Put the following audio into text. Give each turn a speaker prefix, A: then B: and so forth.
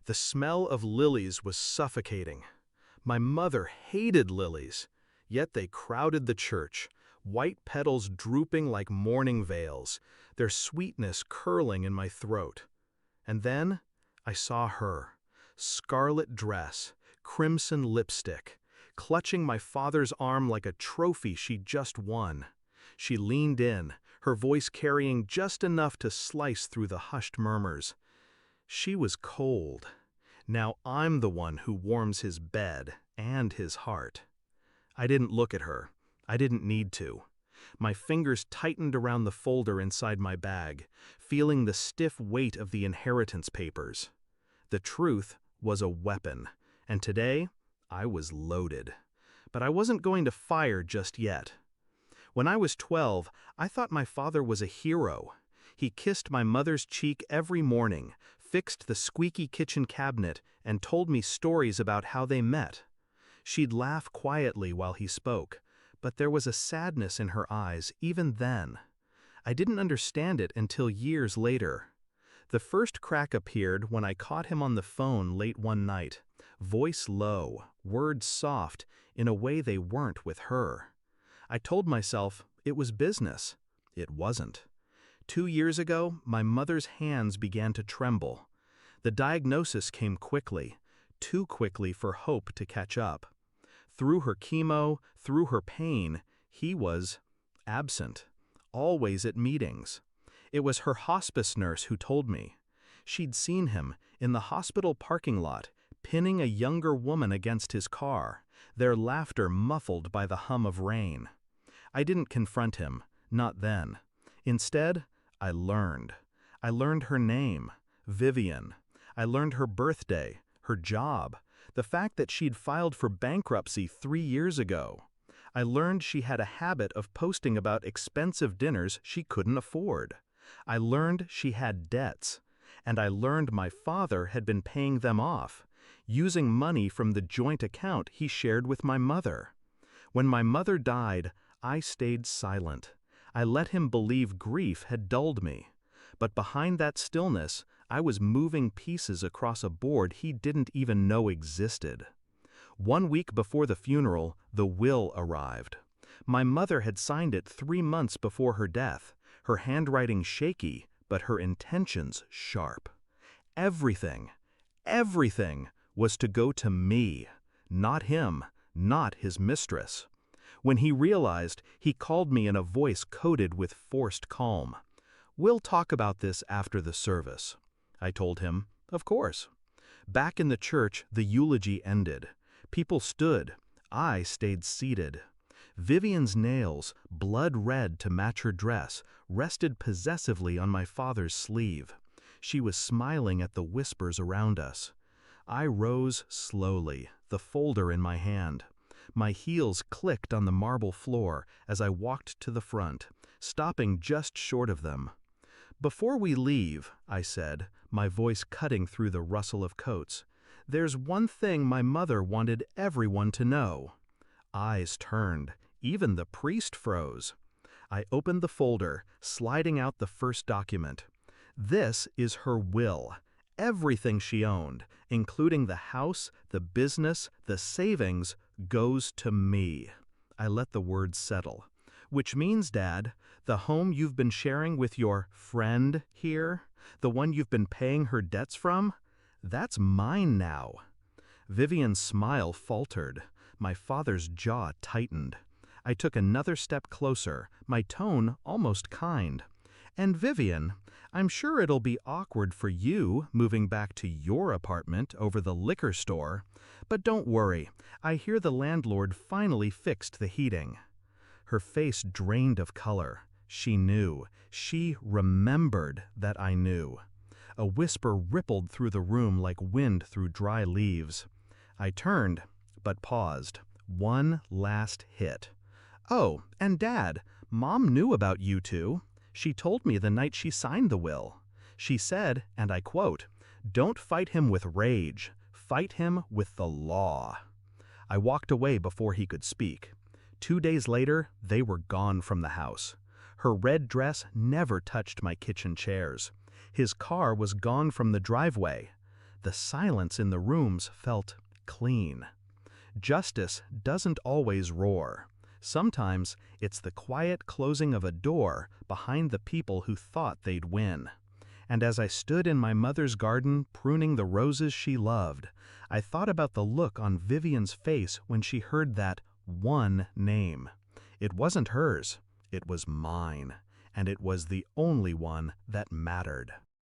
A: The smell of lilies was suffocating. My mother hated lilies, yet they crowded the church, white petals drooping like mourning veils, their sweetness curling in my throat. And then I saw her, scarlet dress, crimson lipstick, clutching my father's arm like a trophy she'd just won. She leaned in, her voice carrying just enough to slice through the hushed murmurs. She was cold. Now I'm the one who warms his bed and his heart. I didn't look at her. I didn't need to. My fingers tightened around the folder inside my bag, feeling the stiff weight of the inheritance papers. The truth was a weapon, and today I was loaded. But I wasn't going to fire just yet. When I was 12, I thought my father was a hero. He kissed my mother's cheek every morning, fixed the squeaky kitchen cabinet, and told me stories about how they met. She'd laugh quietly while he spoke, but there was a sadness in her eyes even then. I didn't understand it until years later. The first crack appeared when I caught him on the phone late one night, voice low, words soft, in a way they weren't with her. I told myself it was business. It wasn't. 2 years ago, my mother's hands began to tremble. The diagnosis came quickly, too quickly for hope to catch up. Through her chemo, through her pain, he was absent, always at meetings. It was her hospice nurse who told me. She'd seen him in the hospital parking lot, pinning a younger woman against his car, their laughter muffled by the hum of rain. I didn't confront him, not then. Instead, I learned. I learned her name, Vivian. I learned her birthday, her job, the fact that she'd filed for bankruptcy 3 years ago. I learned she had a habit of posting about expensive dinners she couldn't afford. I learned she had debts. And I learned my father had been paying them off, using money from the joint account he shared with my mother. When my mother died, I stayed silent. I let him believe grief had dulled me. But behind that stillness, I was moving pieces across a board he didn't even know existed. 1 week before the funeral, the will arrived. My mother had signed it 3 months before her death, her handwriting shaky, but her intentions sharp. Everything was to go to me, not him, not his mistress. When he realized, he called me in a voice coated with forced calm. "We'll talk about this after the service." I told him, of course. Back in the church, the eulogy ended. People stood. I stayed seated. Vivian's nails, blood red to match her dress, rested possessively on my father's sleeve. She was smiling at the whispers around us. I rose slowly, the folder in my hand. My heels clicked on the marble floor as I walked to the front, stopping just short of them. "Before we leave," I said, my voice cutting through the rustle of coats, "there's one thing my mother wanted everyone to know." Eyes turned. Even the priest froze. I opened the folder, sliding out the first document. This is her will. Everything she owned, including the house, the business, the savings, goes to me. I let the words settle. Which means, Dad, the home you've been sharing with your friend here, the one you've been paying her debts from, that's mine now. Vivian's smile faltered. My father's jaw tightened. I took another step closer, my tone almost kind. "And Vivian, I'm sure it'll be awkward for you moving back to your apartment over the liquor store, but don't worry, I hear the landlord finally fixed the heating." Her face drained of color. She knew. She remembered that I knew. A whisper rippled through the room like wind through dry leaves. I turned, but paused. One last hit. "Oh, and Dad, Mom knew about you two. She told me the night she signed the will. She said, and I quote, 'Don't fight him with rage, fight him with the law.'" I walked away before he could speak. 2 days later, they were gone from the house. Her red dress never touched my kitchen chairs. His car was gone from the driveway. The silence in the rooms felt clean. Justice doesn't always roar. Sometimes it's the quiet closing of a door behind the people who thought they'd win. And as I stood in my mother's garden pruning the roses she loved, I thought about the look on Vivian's face when she heard that one name. It wasn't hers, it was mine, and it was the only one that mattered.